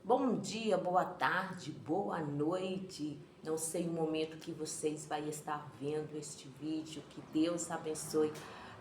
Bom dia, boa tarde, boa noite. Não sei o momento que vocês vão estar vendo este vídeo. Que Deus abençoe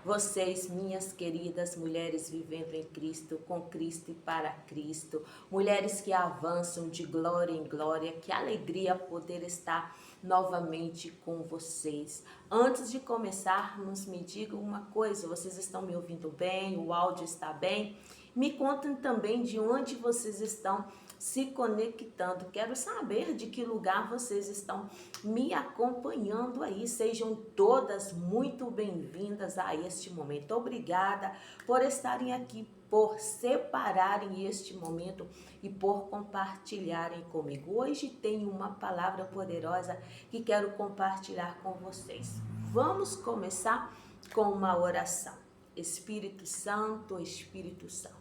vocês, minhas queridas mulheres vivendo em Cristo, com Cristo e para Cristo. Mulheres que avançam de glória em glória. Que alegria poder estar novamente com vocês. Antes de começarmos, me digam uma coisa. Vocês estão me ouvindo bem? O áudio está bem? Me contem também de onde vocês estão se conectando. Quero saber de que lugar vocês estão me acompanhando aí. Sejam todas muito bem-vindas a este momento. Obrigada por estarem aqui, por separarem este momento e por compartilharem comigo. Hoje tenho uma palavra poderosa que quero compartilhar com vocês. Vamos começar com uma oração. Espírito Santo, Espírito Santo,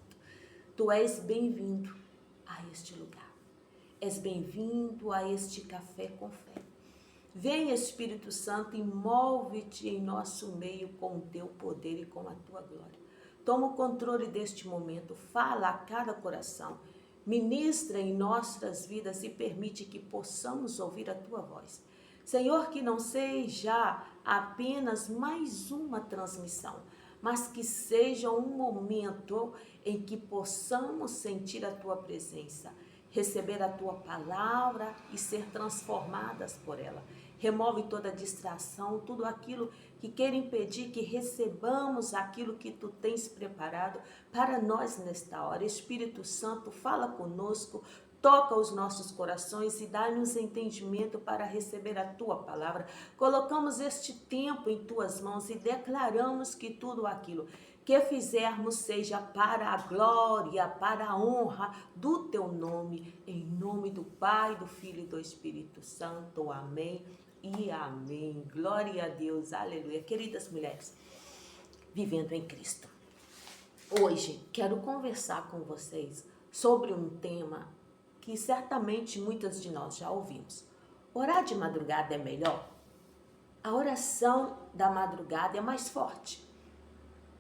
Tu és bem-vindo a este lugar. És bem-vindo a este café com fé. Vem, Espírito Santo, e move-te em nosso meio com o teu poder e com a tua glória. Toma o controle deste momento, fala a cada coração, ministra em nossas vidas e permite que possamos ouvir a tua voz. Senhor, que não seja apenas mais uma transmissão, mas que seja um momento em que possamos sentir a tua presença, receber a tua palavra e ser transformadas por ela. Remove toda distração, tudo aquilo que queira impedir que recebamos aquilo que tu tens preparado para nós nesta hora. Espírito Santo, fala conosco, toca os nossos corações e dá-nos entendimento para receber a tua palavra. Colocamos este tempo em tuas mãos e declaramos que tudo aquilo que fizermos seja para a glória, para a honra do teu nome, em nome do Pai, do Filho e do Espírito Santo. Amém e amém. Glória a Deus, aleluia. Queridas mulheres, vivendo em Cristo, hoje quero conversar com vocês sobre um tema que certamente muitas de nós já ouvimos. Orar de madrugada é melhor? A oração da madrugada é mais forte.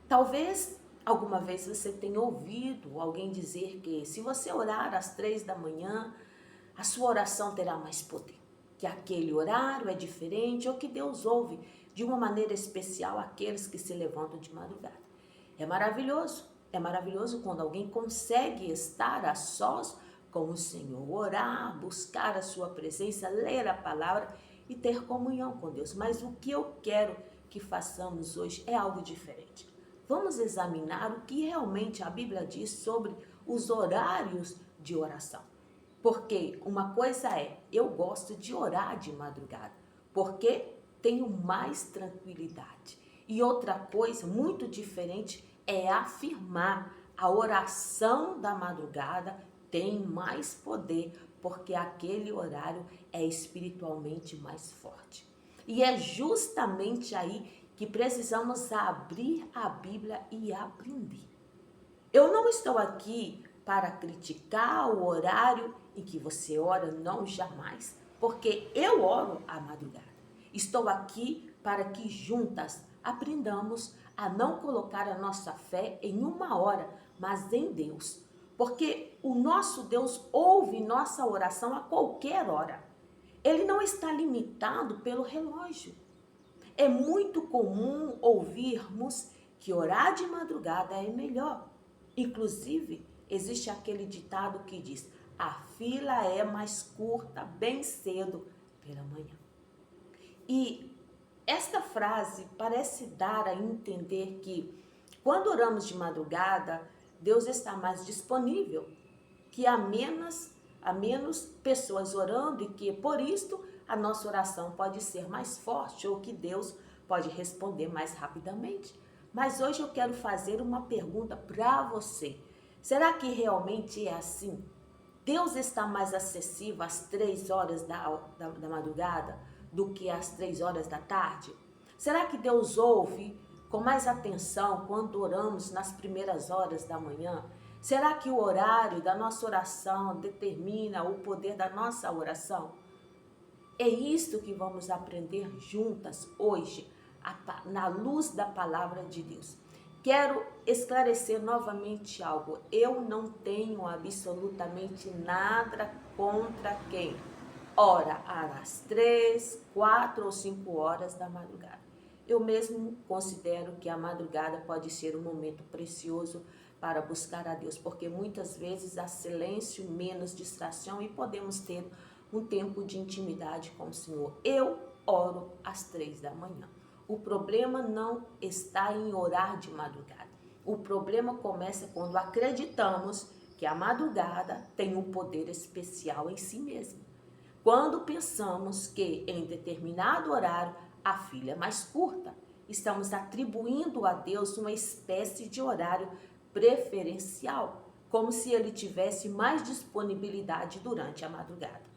Talvez alguma vez você tenha ouvido alguém dizer que se você orar às 3 da manhã, a sua oração terá mais poder, que aquele horário é diferente ou que Deus ouve de uma maneira especial aqueles que se levantam de madrugada. É maravilhoso quando alguém consegue estar a sós com o Senhor, orar, buscar a sua presença, ler a palavra e ter comunhão com Deus. Mas o que eu quero que façamos hoje é algo diferente. Vamos examinar o que realmente a Bíblia diz sobre os horários de oração. Porque uma coisa é, eu gosto de orar de madrugada, porque tenho mais tranquilidade. E outra coisa muito diferente é afirmar a oração da madrugada tem mais poder, porque aquele horário é espiritualmente mais forte. E é justamente aí que precisamos abrir a Bíblia e aprender. Eu não estou aqui para criticar o horário em que você ora, não, jamais, porque eu oro à madrugada. Estou aqui para que juntas aprendamos a não colocar a nossa fé em uma hora, mas em Deus. Porque o nosso Deus ouve nossa oração a qualquer hora. Ele não está limitado pelo relógio. É muito comum ouvirmos que orar de madrugada é melhor. Inclusive, existe aquele ditado que diz: a fila é mais curta bem cedo pela manhã. E esta frase parece dar a entender que quando oramos de madrugada, Deus está mais disponível, que há menos pessoas orando e que por isto a nossa oração pode ser mais forte ou que Deus pode responder mais rapidamente. Mas hoje eu quero fazer uma pergunta para você. Será que realmente é assim? Deus está mais acessível às 3 horas da madrugada do que às 3 horas da tarde? Será que Deus ouve com mais atenção quando oramos nas primeiras horas da manhã? Será que o horário da nossa oração determina o poder da nossa oração? É isto que vamos aprender juntas hoje, na luz da palavra de Deus. quero esclarecer novamente algo. Eu não tenho absolutamente nada contra quem ora às 3, 4 ou 5 horas da madrugada. Eu mesmo considero que a madrugada pode ser um momento precioso para buscar a Deus, porque muitas vezes há silêncio, menos distração e podemos ter um tempo de intimidade com o Senhor. Eu oro às 3 da manhã. O problema não está em orar de madrugada. O problema começa quando acreditamos que a madrugada tem um poder especial em si mesma. Quando pensamos que em determinado horário a fila é mais curta, estamos atribuindo a Deus uma espécie de horário preferencial, como se ele tivesse mais disponibilidade durante a madrugada.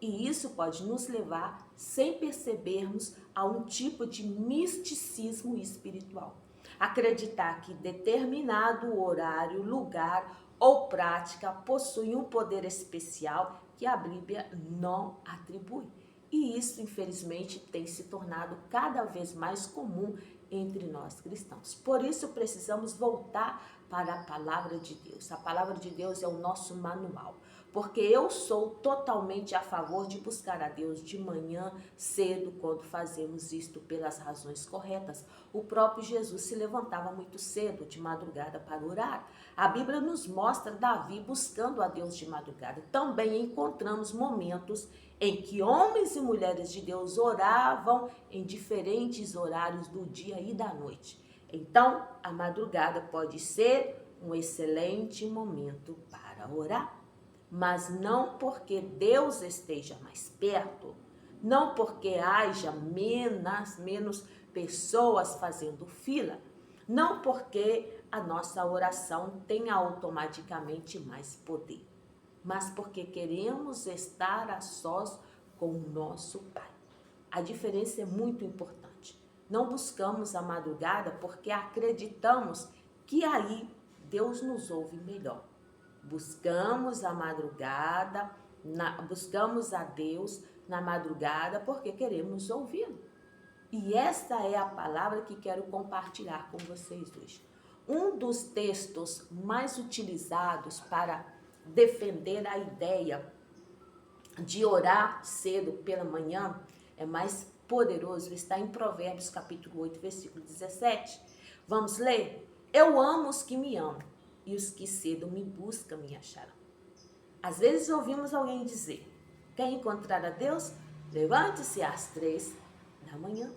E isso pode nos levar, sem percebermos, a um tipo de misticismo espiritual. Acreditar que determinado horário, lugar ou prática possui um poder especial que a Bíblia não atribui. E isso, infelizmente, tem se tornado cada vez mais comum entre nós cristãos. Por isso, precisamos voltar para a palavra de Deus. A palavra de Deus é o nosso manual. Porque eu sou totalmente a favor de buscar a Deus de manhã cedo, quando fazemos isto pelas razões corretas. O próprio Jesus se levantava muito cedo, de madrugada, para orar. A Bíblia nos mostra Davi buscando a Deus de madrugada. Também encontramos momentos em que homens e mulheres de Deus oravam em diferentes horários do dia e da noite. Então, a madrugada pode ser um excelente momento para orar. Mas não porque Deus esteja mais perto, não porque haja menos pessoas fazendo fila, não porque a nossa oração tenha automaticamente mais poder, mas porque queremos estar a sós com o nosso Pai. A diferença é muito importante. Não buscamos a madrugada porque acreditamos que aí Deus nos ouve melhor. Buscamos a madrugada, buscamos a Deus na madrugada porque queremos ouvi-lo. E esta é a palavra que quero compartilhar com vocês hoje. Um dos textos mais utilizados para defender a ideia de orar cedo pela manhã, é mais poderoso, está em Provérbios capítulo 8, versículo 17. Vamos ler? Eu amo os que me amam, e os que cedo me buscam me acharão. Às vezes ouvimos alguém dizer: quer encontrar a Deus? Levante-se às 3 da manhã.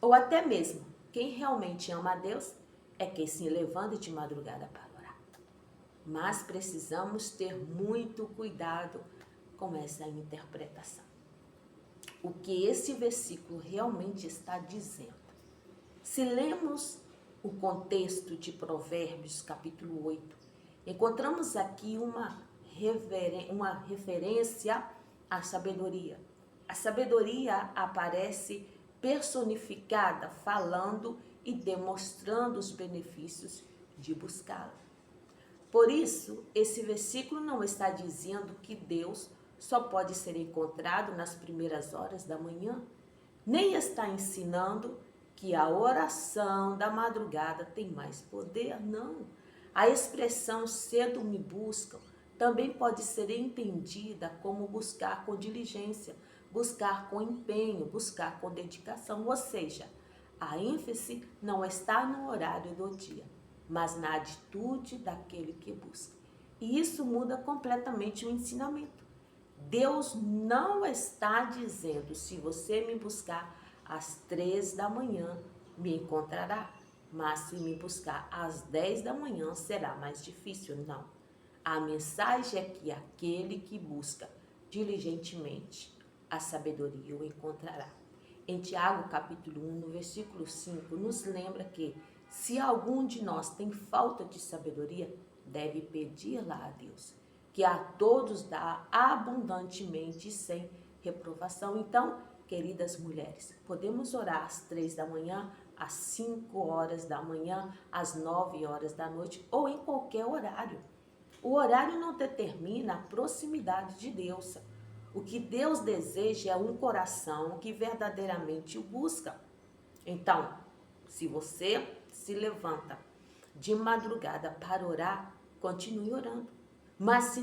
Ou até mesmo, quem realmente ama a Deus é quem se levanta de madrugada para orar. Mas precisamos ter muito cuidado com essa interpretação. O que esse versículo realmente está dizendo? Se lemos o contexto de Provérbios, capítulo 8, encontramos aqui uma referência à sabedoria. A sabedoria aparece personificada, falando e demonstrando os benefícios de buscá-la. Por isso, esse versículo não está dizendo que Deus só pode ser encontrado nas primeiras horas da manhã, nem está ensinando que a oração da madrugada tem mais poder, não. A expressão cedo me buscam também pode ser entendida como buscar com diligência, buscar com empenho, buscar com dedicação, ou seja, a ênfase não está no horário do dia, mas na atitude daquele que busca. E isso muda completamente o ensinamento. Deus não está dizendo: se você me buscar às 3 da manhã, me encontrará. Mas se me buscar às 10 da manhã, será mais difícil. Não. A mensagem é que aquele que busca diligentemente a sabedoria o encontrará. Em Tiago, capítulo 1, no versículo 5, nos lembra que se algum de nós tem falta de sabedoria, deve pedi-la a Deus, que a todos dá abundantemente sem reprovação. Então, queridas mulheres, podemos orar às 3 da manhã, às 5 horas da manhã, às 9 horas da noite ou em qualquer horário. O horário não determina a proximidade de Deus. O que Deus deseja é um coração que verdadeiramente o busca. Então, se você se levanta de madrugada para orar, continue orando. Mas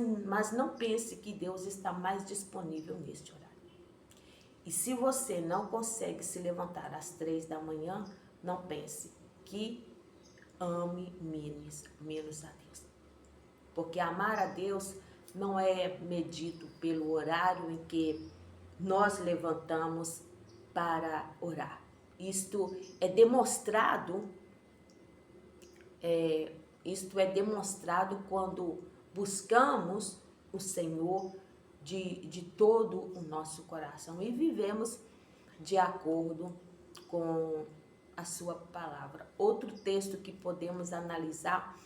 não pense que Deus está mais disponível neste horário. E se você não consegue se levantar às 3 da manhã, não pense que ame menos a Deus. Porque amar a Deus não é medido pelo horário em que nós levantamos para orar. Isto é demonstrado quando buscamos o Senhor de todo o nosso coração e vivemos de acordo com a sua palavra. Outro texto que podemos analisar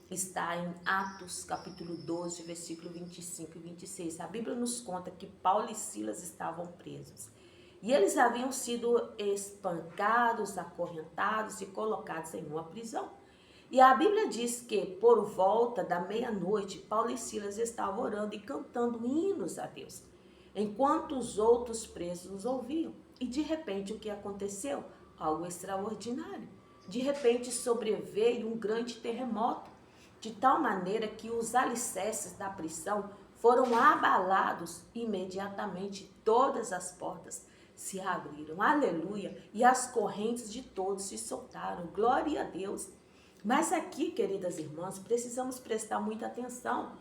está em Atos, capítulo 12, versículo 25 e 26. A Bíblia nos conta que Paulo e Silas estavam presos. E eles haviam sido espancados, acorrentados e colocados em uma prisão. E a Bíblia diz que por volta da meia-noite, Paulo e Silas estavam orando e cantando hinos a Deus, enquanto os outros presos os ouviam. E de repente o que aconteceu? Algo extraordinário. De repente sobreveio um grande terremoto, de tal maneira que os alicerces da prisão foram abalados. Imediatamente todas as portas se abriram, aleluia, e as correntes de todos se soltaram, glória a Deus. Mas aqui, queridas irmãs, precisamos prestar muita atenção.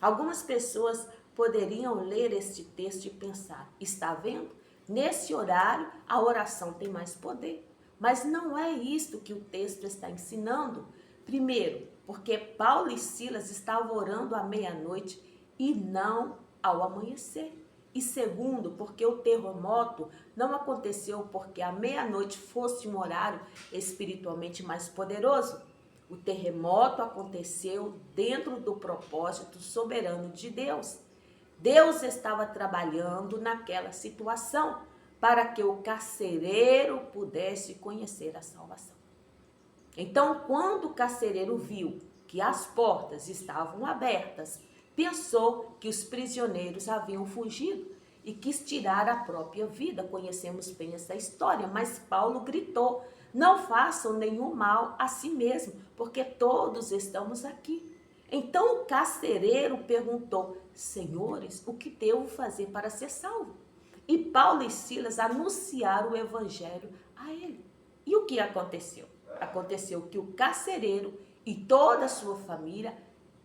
Algumas pessoas poderiam ler este texto e pensar, está vendo? Nesse horário a oração tem mais poder. Mas não é isto que o texto está ensinando. Primeiro, porque Paulo e Silas estavam orando à meia-noite e não ao amanhecer. E segundo, porque o terremoto não aconteceu porque a meia-noite fosse um horário espiritualmente mais poderoso. O terremoto aconteceu dentro do propósito soberano de Deus. Deus estava trabalhando naquela situação para que o carcereiro pudesse conhecer a salvação. Então, quando o carcereiro viu que as portas estavam abertas, pensou que os prisioneiros haviam fugido e quis tirar a própria vida. Conhecemos bem essa história, mas Paulo gritou: não façam nenhum mal a si mesmo, porque todos estamos aqui. Então o carcereiro perguntou: senhores, o que devo fazer para ser salvo? E Paulo e Silas anunciaram o evangelho a ele. E o que aconteceu? Aconteceu que o carcereiro e toda a sua família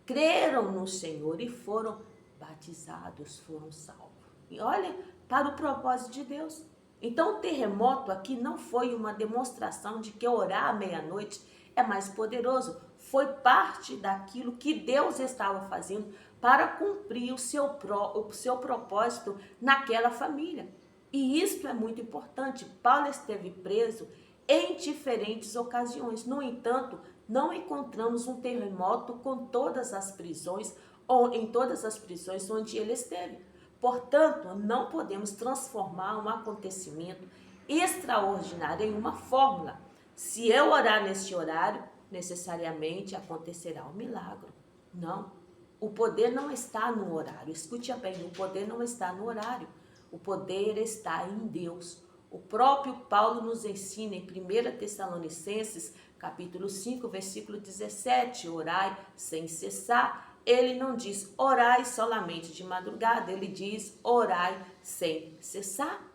creram no Senhor e foram batizados, foram salvos. E olha, para o propósito de Deus. Então o terremoto aqui não foi uma demonstração de que orar à meia-noite é mais poderoso. Foi parte daquilo que Deus estava fazendo para cumprir o seu propósito naquela família. E isso é muito importante. Paulo esteve preso em diferentes ocasiões. No entanto, não encontramos um terremoto com todas as prisões ou em todas as prisões onde ele esteve. Portanto, não podemos transformar um acontecimento extraordinário em uma fórmula. Se eu orar neste horário, necessariamente acontecerá um milagre. Não. O poder não está no horário. Escute bem, o poder não está no horário. O poder está em Deus. O próprio Paulo nos ensina em 1 Tessalonicenses, capítulo 5, versículo 17, orai sem cessar. Ele não diz orai somente de madrugada, ele diz orai sem cessar.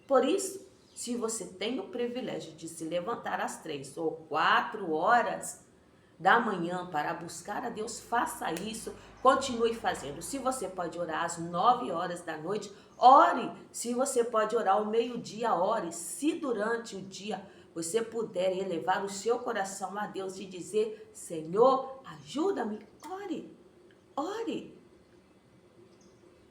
Por isso, se você tem o privilégio de se levantar às 3 ou 4 horas da manhã para buscar a Deus, faça isso, continue fazendo. Se você pode orar às 9 horas da noite, ore. Se você pode orar ao meio-dia, ore. Se durante o dia você puder elevar o seu coração a Deus e dizer: Senhor, ajuda-me, ore. Ore,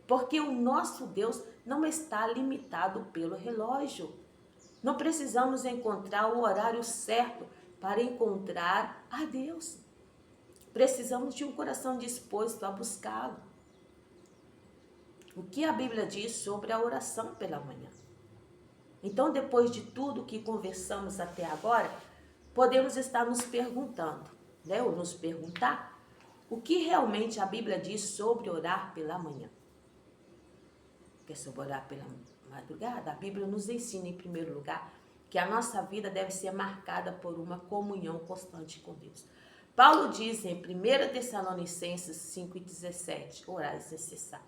porque o nosso Deus não está limitado pelo relógio. Não precisamos encontrar o horário certo para encontrar a Deus. Precisamos de um coração disposto a buscá-lo. O que a Bíblia diz sobre a oração pela manhã? Então, depois de tudo que conversamos até agora, podemos estar nos perguntando, ou nos perguntar, o que realmente a Bíblia diz sobre orar pela manhã? Porque sobre orar pela madrugada, a Bíblia nos ensina, em primeiro lugar, que a nossa vida deve ser marcada por uma comunhão constante com Deus. Paulo diz em 1 Tessalonicenses 5,17, orais necessário.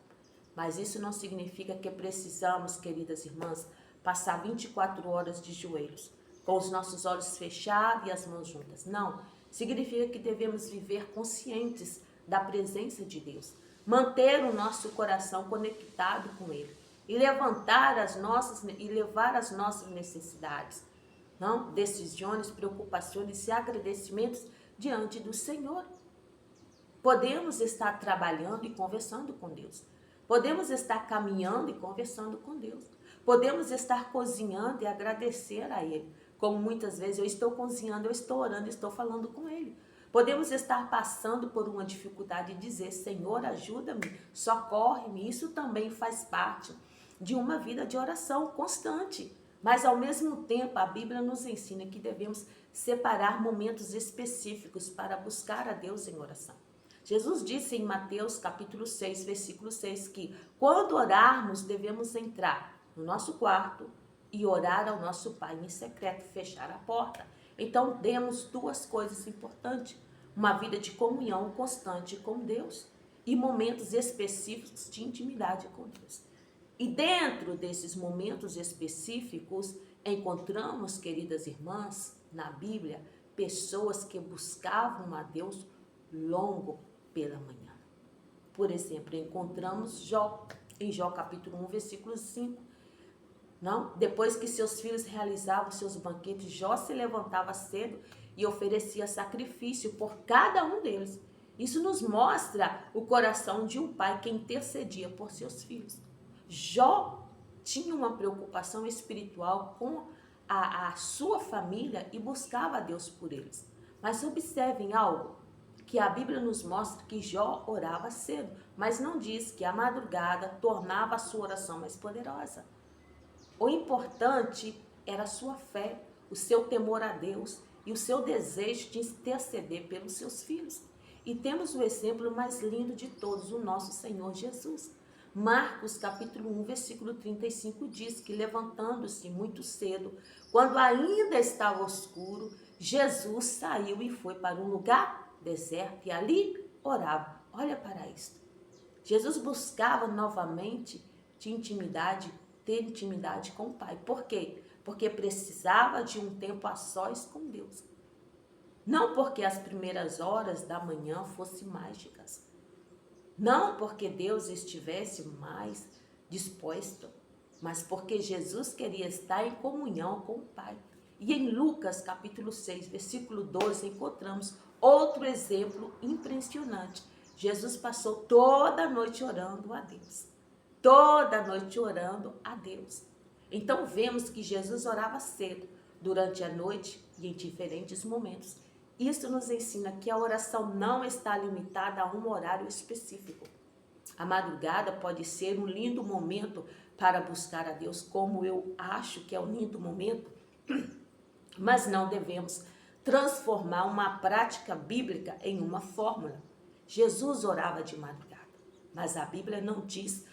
Mas isso não significa que precisamos, queridas irmãs, passar 24 horas de joelhos, com os nossos olhos fechados e as mãos juntas. Não, significa que devemos viver conscientes da presença de Deus, manter o nosso coração conectado com Ele e levar as nossas necessidades, não, decisões, preocupações e agradecimentos diante do Senhor. Podemos estar trabalhando e conversando com Deus. Podemos estar caminhando e conversando com Deus. Podemos estar cozinhando e agradecer a Ele. Como muitas vezes eu estou cozinhando, eu estou orando, estou falando com Ele. Podemos estar passando por uma dificuldade e dizer, Senhor, ajuda-me, socorre-me. Isso também faz parte de uma vida de oração constante. Mas ao mesmo tempo a Bíblia nos ensina que devemos separar momentos específicos para buscar a Deus em oração. Jesus disse em Mateus capítulo 6, versículo 6, que quando orarmos devemos entrar no nosso quarto e orar ao nosso Pai em secreto, fechar a porta. Então temos duas coisas importantes, uma vida de comunhão constante com Deus e momentos específicos de intimidade com Deus. E dentro desses momentos específicos, encontramos, queridas irmãs, na Bíblia, pessoas que buscavam a Deus longo pela manhã. Por exemplo, encontramos Jó, em Jó capítulo 1, versículo 5. Não? Depois que seus filhos realizavam seus banquetes, Jó se levantava cedo e oferecia sacrifício por cada um deles. Isso nos mostra o coração de um pai que intercedia por seus filhos. Jó tinha uma preocupação espiritual com a sua família e buscava a Deus por eles. Mas observem algo, que a Bíblia nos mostra que Jó orava cedo, mas não diz que a madrugada tornava a sua oração mais poderosa. O importante era a sua fé, o seu temor a Deus e o seu desejo de interceder pelos seus filhos. E temos o exemplo mais lindo de todos, o nosso Senhor Jesus. Marcos capítulo 1, versículo 35 diz que levantando-se muito cedo, quando ainda estava escuro, Jesus saiu e foi para um lugar deserto e ali orava. Olha para isso. Jesus buscava novamente ter intimidade com o Pai. Por quê? Porque precisava de um tempo a sós com Deus. Não porque as primeiras horas da manhã fossem mágicas. Não porque Deus estivesse mais disposto, mas porque Jesus queria estar em comunhão com o Pai. E em Lucas capítulo 6, versículo 12, encontramos outro exemplo impressionante. Jesus passou toda a noite orando a Deus. Toda a noite orando a Deus. Então vemos que Jesus orava cedo, durante a noite e em diferentes momentos. Isso nos ensina que a oração não está limitada a um horário específico. A madrugada pode ser um lindo momento para buscar a Deus, como eu acho que é um lindo momento, mas não devemos transformar uma prática bíblica em uma fórmula. Jesus orava de madrugada, mas a Bíblia não diz,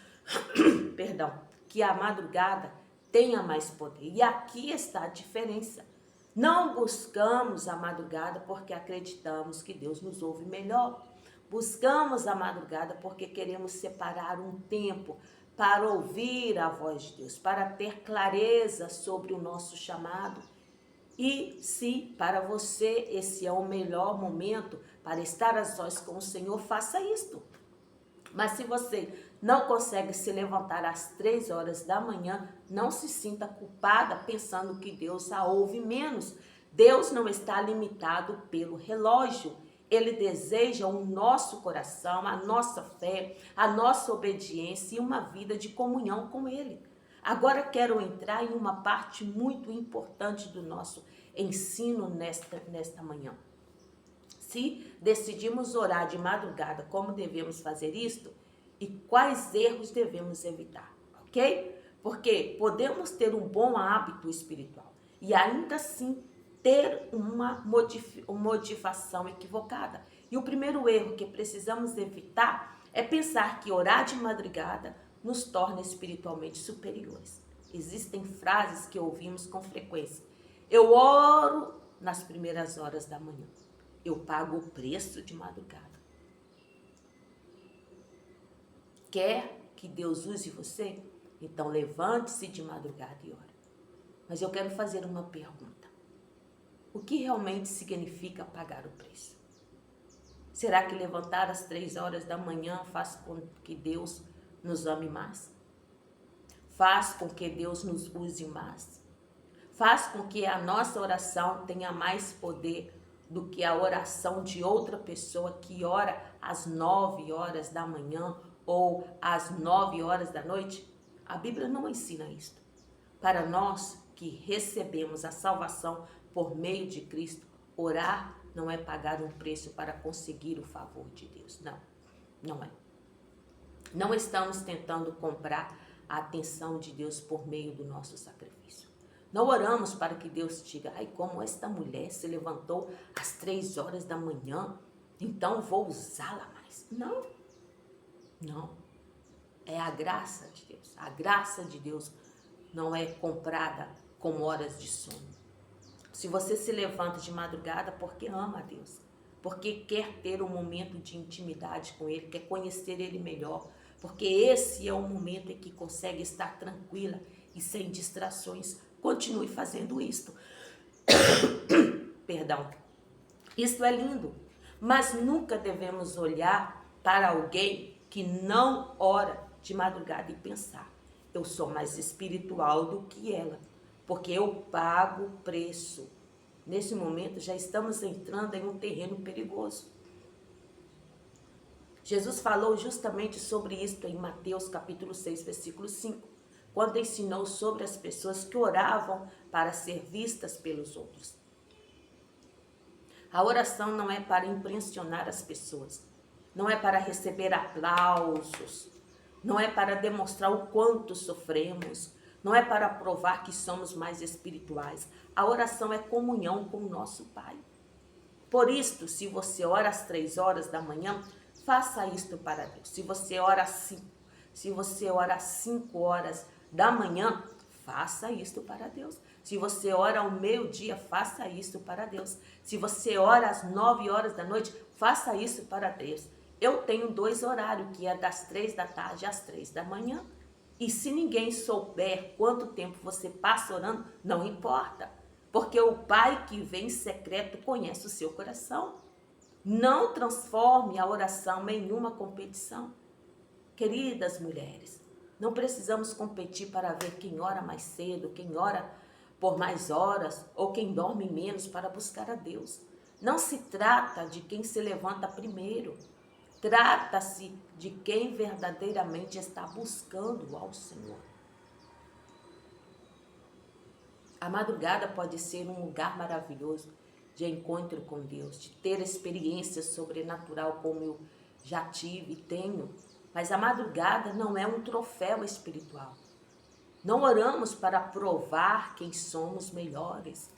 que a madrugada tenha mais poder. E aqui está a diferença. Não buscamos a madrugada porque acreditamos que Deus nos ouve melhor. Buscamos a madrugada porque queremos separar um tempo para ouvir a voz de Deus, para ter clareza sobre o nosso chamado. E se para você esse é o melhor momento para estar a sós com o Senhor, faça isto. Mas se você não consegue se levantar às 3 horas da manhã, não se sinta culpada pensando que Deus a ouve menos. Deus não está limitado pelo relógio. Ele deseja o nosso coração, a nossa fé, a nossa obediência e uma vida de comunhão com Ele. Agora quero entrar em uma parte muito importante do nosso ensino nesta manhã. Se decidimos orar de madrugada, como devemos fazer isto? E quais erros devemos evitar, ok? Porque podemos ter um bom hábito espiritual e ainda assim ter uma motivação equivocada. E o primeiro erro que precisamos evitar é pensar que orar de madrugada nos torna espiritualmente superiores. Existem frases que ouvimos com frequência. Eu oro nas primeiras horas da manhã. eu pago o preço de madrugada. Quer que Deus use você? Então levante-se de madrugada e ore. Mas eu quero fazer uma pergunta. O que realmente significa pagar o preço? Será que levantar às 3 horas da manhã faz com que Deus nos ame mais? Faz com que Deus nos use mais? Faz com que a nossa oração tenha mais poder do que a oração de outra pessoa que ora às 9 horas da manhã ou às 9 horas da noite? A Bíblia não ensina isto. Para nós que recebemos a salvação por meio de Cristo, orar não é pagar um preço para conseguir o favor de Deus. Não, não é. Não estamos tentando comprar a atenção de Deus por meio do nosso sacrifício. Não oramos para que Deus diga, ai, como esta mulher se levantou às 3 horas da manhã, então vou usá-la mais. Não, não. É a graça de Deus. A graça de Deus não é comprada com horas de sono. Se você se levanta de madrugada porque ama a Deus, porque quer ter um momento de intimidade com Ele, quer conhecer Ele melhor, porque esse é o momento em que consegue estar tranquila e sem distrações, continue fazendo isto. Perdão. Isto é lindo, mas nunca devemos olhar para alguém que não ora de madrugada e pensar, eu sou mais espiritual do que ela, porque eu pago o preço. Nesse momento já estamos entrando em um terreno perigoso. Jesus falou justamente sobre isto em Mateus capítulo 6, versículo 5, quando ensinou sobre as pessoas que oravam para ser vistas pelos outros. A oração não é para impressionar as pessoas, não é para receber aplausos, não é para demonstrar o quanto sofremos, não é para provar que somos mais espirituais. A oração é comunhão com o nosso Pai. Por isto, se você ora às 3 horas da manhã, faça isto para Deus. Se você ora às 5 horas da manhã, faça isto para Deus. Se você ora ao meio-dia, faça isto para Deus. Se você ora às 9 horas da noite, faça isso para Deus. Eu tenho 2 horários, que é das 3 da tarde às 3 da manhã. E se ninguém souber quanto tempo você passa orando, não importa. Porque o Pai que vem em secreto conhece o seu coração. Não transforme a oração em uma competição. Queridas mulheres, não precisamos competir para ver quem ora mais cedo, quem ora por mais horas ou quem dorme menos para buscar a Deus. Não se trata de quem se levanta primeiro. Trata-se de quem verdadeiramente está buscando ao Senhor. A madrugada pode ser um lugar maravilhoso de encontro com Deus, de ter experiência sobrenatural como eu já tive e tenho. Mas a madrugada não é um troféu espiritual. Não oramos para provar quem somos melhores.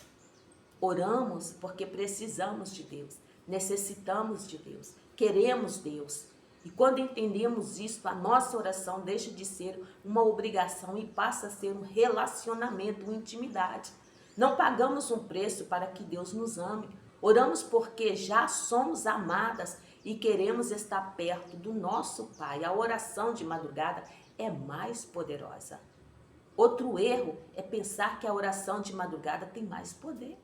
Oramos porque precisamos de Deus, necessitamos de Deus, queremos Deus. E quando entendemos isso, a nossa oração deixa de ser uma obrigação e passa a ser um relacionamento, uma intimidade. Não pagamos um preço para que Deus nos ame. Oramos porque já somos amadas e queremos estar perto do nosso Pai. A oração de madrugada é mais poderosa. Outro erro é pensar que a oração de madrugada tem mais poder.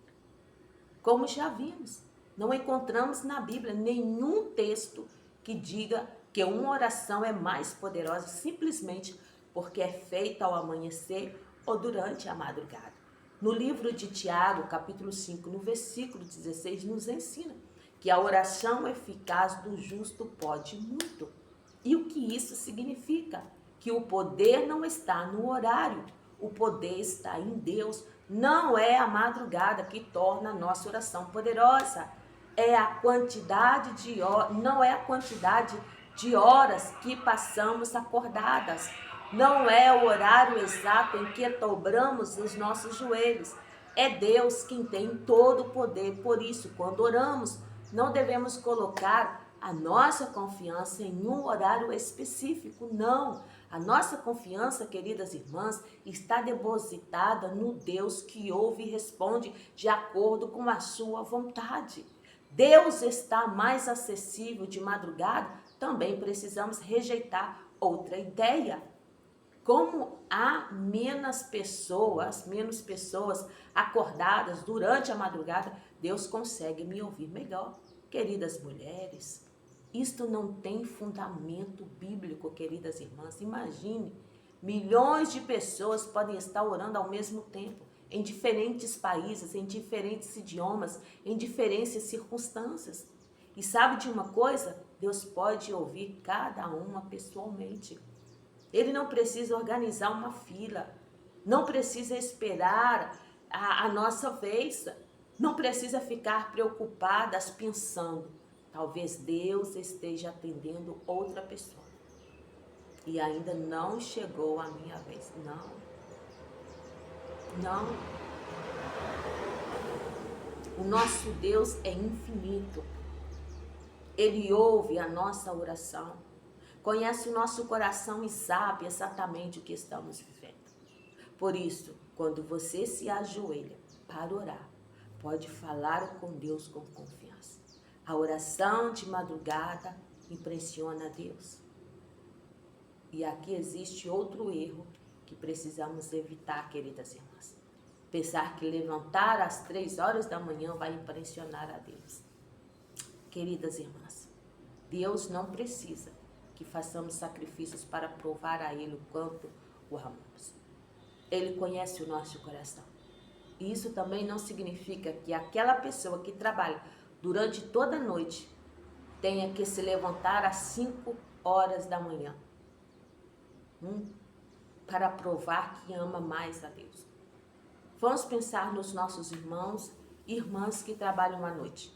Como já vimos, não encontramos na Bíblia nenhum texto que diga que uma oração é mais poderosa simplesmente porque é feita ao amanhecer ou durante a madrugada. No livro de Tiago, capítulo 5, no versículo 16, nos ensina que a oração eficaz do justo pode muito. E o que isso significa? Que o poder não está no horário, o poder está em Deus. Não é a madrugada que torna a nossa oração poderosa, é a quantidade de horas, não é a quantidade de horas que passamos acordadas, não é o horário exato em que dobramos os nossos joelhos. É Deus quem tem todo o poder. Por isso, quando oramos, não devemos colocar a nossa confiança em um horário específico, não. A nossa confiança, queridas irmãs, está depositada no Deus que ouve e responde de acordo com a sua vontade. Deus está mais acessível de madrugada, também precisamos rejeitar outra ideia. Como há menos pessoas acordadas durante a madrugada, Deus consegue me ouvir melhor. Queridas mulheres, isto não tem fundamento bíblico, queridas irmãs. Imagine, milhões de pessoas podem estar orando ao mesmo tempo, em diferentes países, em diferentes idiomas, em diferentes circunstâncias. E sabe de uma coisa? Deus pode ouvir cada uma pessoalmente. Ele não precisa organizar uma fila, não precisa esperar a nossa vez, não precisa ficar preocupadas pensando, talvez Deus esteja atendendo outra pessoa e ainda não chegou a minha vez. Não. O nosso Deus é infinito. Ele ouve a nossa oração, conhece o nosso coração e sabe exatamente o que estamos vivendo. Por isso, quando você se ajoelha para orar, pode falar com Deus com confiança. A oração de madrugada impressiona a Deus. E aqui existe outro erro que precisamos evitar, queridas irmãs. Pensar que levantar às 3 horas da manhã vai impressionar a Deus. Queridas irmãs, Deus não precisa que façamos sacrifícios para provar a Ele o quanto o amamos. Ele conhece o nosso coração. E isso também não significa que aquela pessoa que trabalha durante toda a noite tenha que se levantar às 5 horas da manhã para provar que ama mais a Deus. Vamos pensar nos nossos irmãos e irmãs que trabalham à noite.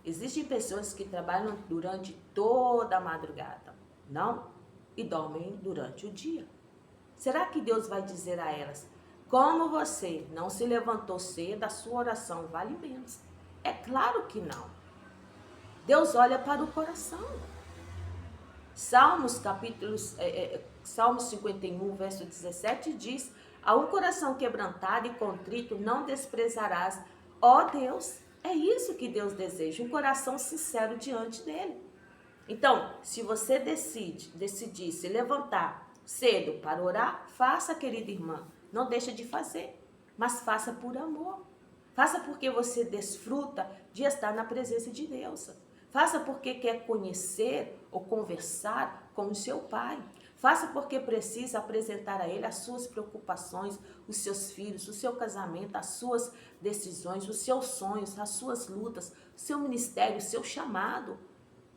Existem pessoas que trabalham durante toda a madrugada, não? E dormem durante o dia. Será que Deus vai dizer a elas, como você não se levantou cedo, a sua oração vale menos? É claro que não. Deus olha para o coração. Salmos 51, verso 17 diz, a um coração quebrantado e contrito não desprezarás. Ó Deus, é isso que Deus deseja, um coração sincero diante dele. Então, se você decidir se levantar cedo para orar, faça, querida irmã. Não deixa de fazer, mas faça por amor. Faça porque você desfruta de estar na presença de Deus. Faça porque quer conhecer ou conversar com o seu Pai. Faça porque precisa apresentar a Ele as suas preocupações, os seus filhos, o seu casamento, as suas decisões, os seus sonhos, as suas lutas, o seu ministério, o seu chamado.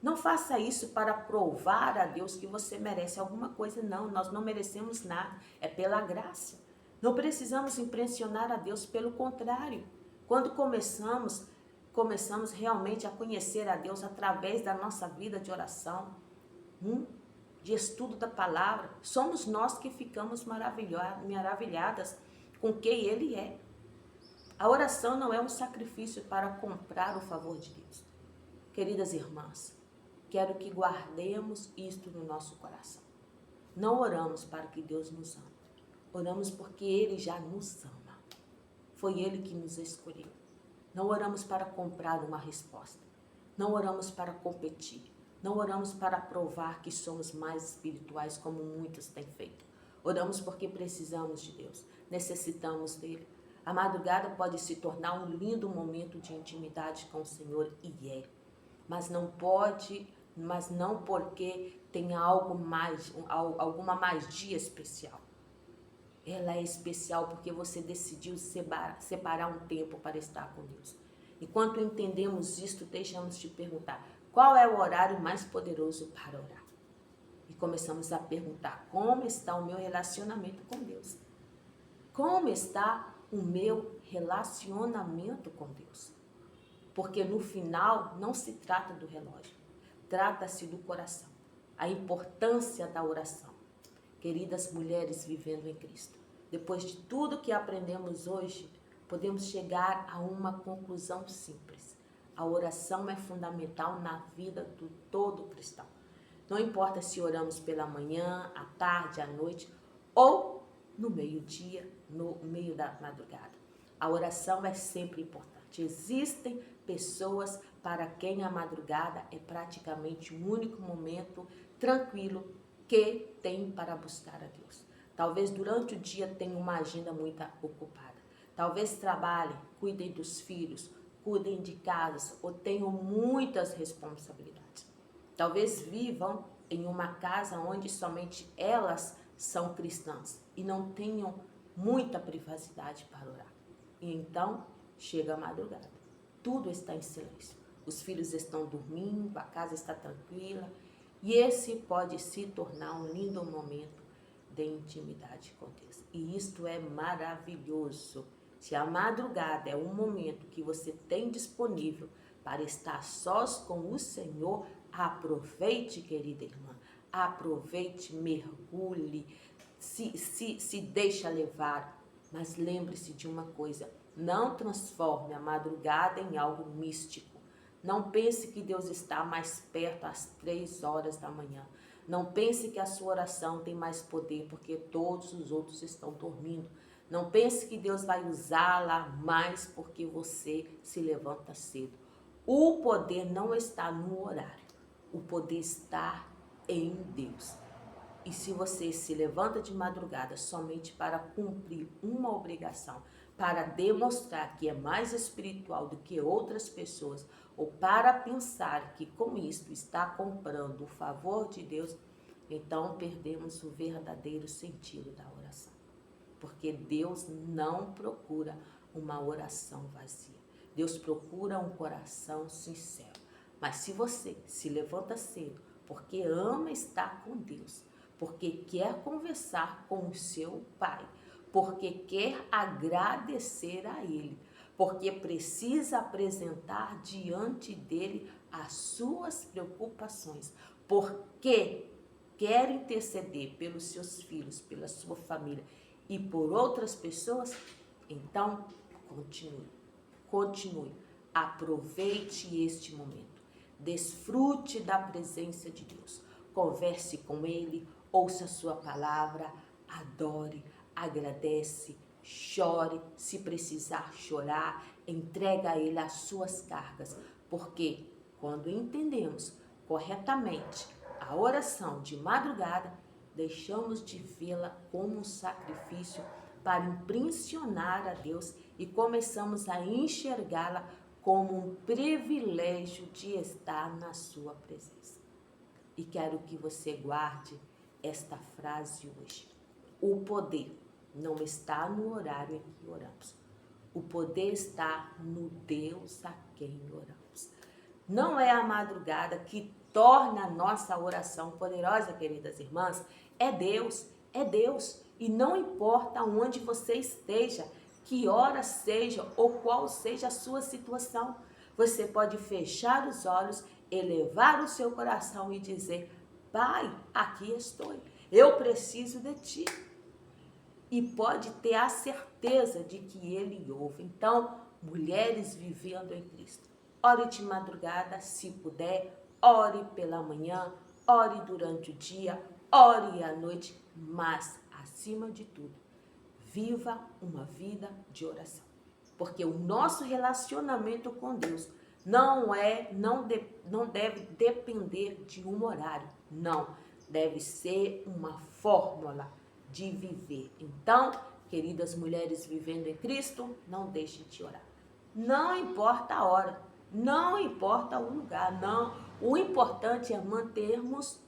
Não faça isso para provar a Deus que você merece alguma coisa. Não, nós não merecemos nada. É pela graça. Não precisamos impressionar a Deus, pelo contrário. Quando começamos realmente a conhecer a Deus através da nossa vida de oração, de estudo da palavra, somos nós que ficamos maravilhadas com quem Ele é. A oração não é um sacrifício para comprar o favor de Deus. Queridas irmãs, quero que guardemos isto no nosso coração. Não oramos para que Deus nos ame. Oramos porque Ele já nos ama. Foi Ele que nos escolheu. Não oramos para comprar uma resposta. Não oramos para competir. Não oramos para provar que somos mais espirituais, como muitos têm feito. Oramos porque precisamos de Deus. Necessitamos dEle. A madrugada pode se tornar um lindo momento de intimidade com o Senhor, e é. Mas não porque tenha alguma magia especial. Ela é especial porque você decidiu separar um tempo para estar com Deus. Enquanto entendemos isto, deixamos de perguntar, qual é o horário mais poderoso para orar? E começamos a perguntar, como está o meu relacionamento com Deus? Como está o meu relacionamento com Deus? Porque no final não se trata do relógio, trata-se do coração. A importância da oração. Queridas mulheres vivendo em Cristo, depois de tudo que aprendemos hoje, podemos chegar a uma conclusão simples. A oração é fundamental na vida do todo cristão. Não importa se oramos pela manhã, à tarde, à noite ou no meio-dia, no meio da madrugada. A oração é sempre importante. Existem pessoas para quem a madrugada é praticamente o único momento tranquilo que tem para buscar a Deus. Talvez durante o dia tenha uma agenda muito ocupada. Talvez trabalhem, cuidem dos filhos, cuidem de casas ou tenham muitas responsabilidades. Talvez vivam em uma casa onde somente elas são cristãs e não tenham muita privacidade para orar. E então chega a madrugada. Tudo está em silêncio. Os filhos estão dormindo, a casa está tranquila. E esse pode se tornar um lindo momento de intimidade com Deus. E isto é maravilhoso. Se a madrugada é um momento que você tem disponível para estar sós com o Senhor, aproveite, querida irmã. Aproveite, mergulhe, se deixa levar. Mas lembre-se de uma coisa, não transforme a madrugada em algo místico. Não pense que Deus está mais perto às 3 horas da manhã. Não pense que a sua oração tem mais poder porque todos os outros estão dormindo. Não pense que Deus vai usá-la mais porque você se levanta cedo. O poder não está no horário. O poder está em Deus. E se você se levanta de madrugada somente para cumprir uma obrigação, para demonstrar que é mais espiritual do que outras pessoas, ou para pensar que com isto está comprando o favor de Deus, então perdemos o verdadeiro sentido da oração. Porque Deus não procura uma oração vazia. Deus procura um coração sincero. Mas se você se levanta cedo porque ama estar com Deus, porque quer conversar com o seu Pai, porque quer agradecer a Ele, porque precisa apresentar diante dele as suas preocupações, porque quer interceder pelos seus filhos, pela sua família e por outras pessoas, então continue, aproveite este momento, desfrute da presença de Deus, converse com Ele, ouça a sua palavra, adore, agradece, chore, se precisar chorar, entrega a Ele as suas cargas, porque quando entendemos corretamente a oração de madrugada, deixamos de vê-la como um sacrifício para impressionar a Deus e começamos a enxergá-la como um privilégio de estar na sua presença. E quero que você guarde esta frase hoje. O poder não está no horário em que oramos. O poder está no Deus a quem oramos. Não é a madrugada que torna a nossa oração poderosa, queridas irmãs. É Deus, é Deus. E não importa onde você esteja, que hora seja ou qual seja a sua situação, você pode fechar os olhos, elevar o seu coração e dizer: Pai, aqui estou, eu preciso de Ti. E pode ter a certeza de que Ele ouve. Então, mulheres vivendo em Cristo, ore de madrugada, se puder, ore pela manhã, ore durante o dia, ore à noite, mas, acima de tudo, viva uma vida de oração. Porque o nosso relacionamento com Deus não deve depender de um horário, não. Deve ser uma fórmula de viver. Então, queridas mulheres vivendo em Cristo, não deixem de orar. Não importa a hora, não importa o lugar, não. O importante é mantermos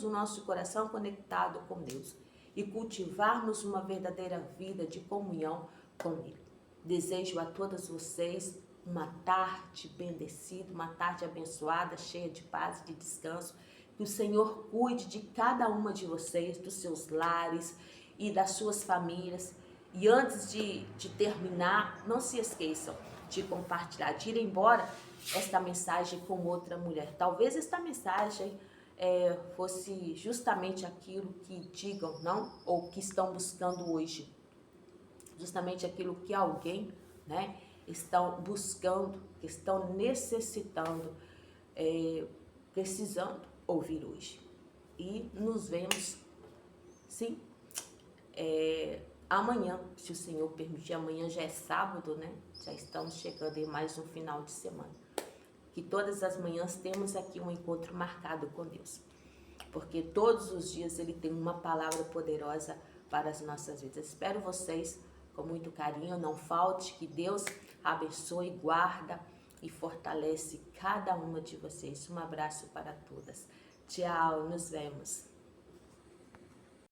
o nosso coração conectado com Deus e cultivarmos uma verdadeira vida de comunhão com Ele. Desejo a todas vocês uma tarde bendecida, uma tarde abençoada, cheia de paz e de descanso. Que o Senhor cuide de cada uma de vocês, dos seus lares e das suas famílias. E antes de terminar, não se esqueçam de compartilhar, de ir embora esta mensagem com outra mulher. Talvez esta mensagem fosse justamente aquilo que digam, não? Ou que estão buscando hoje. Justamente aquilo que alguém, estão buscando, estão necessitando, precisando ouvir hoje. E nos vemos, sim, amanhã, se o Senhor permitir, amanhã já é sábado, né? Já estamos chegando em mais um final de semana. Que todas as manhãs temos aqui um encontro marcado com Deus. Porque todos os dias Ele tem uma palavra poderosa para as nossas vidas. Espero vocês com muito carinho, não falte, que Deus abençoe, guarda e fortalece cada uma de vocês. Um abraço para todas. Tchau, nos vemos.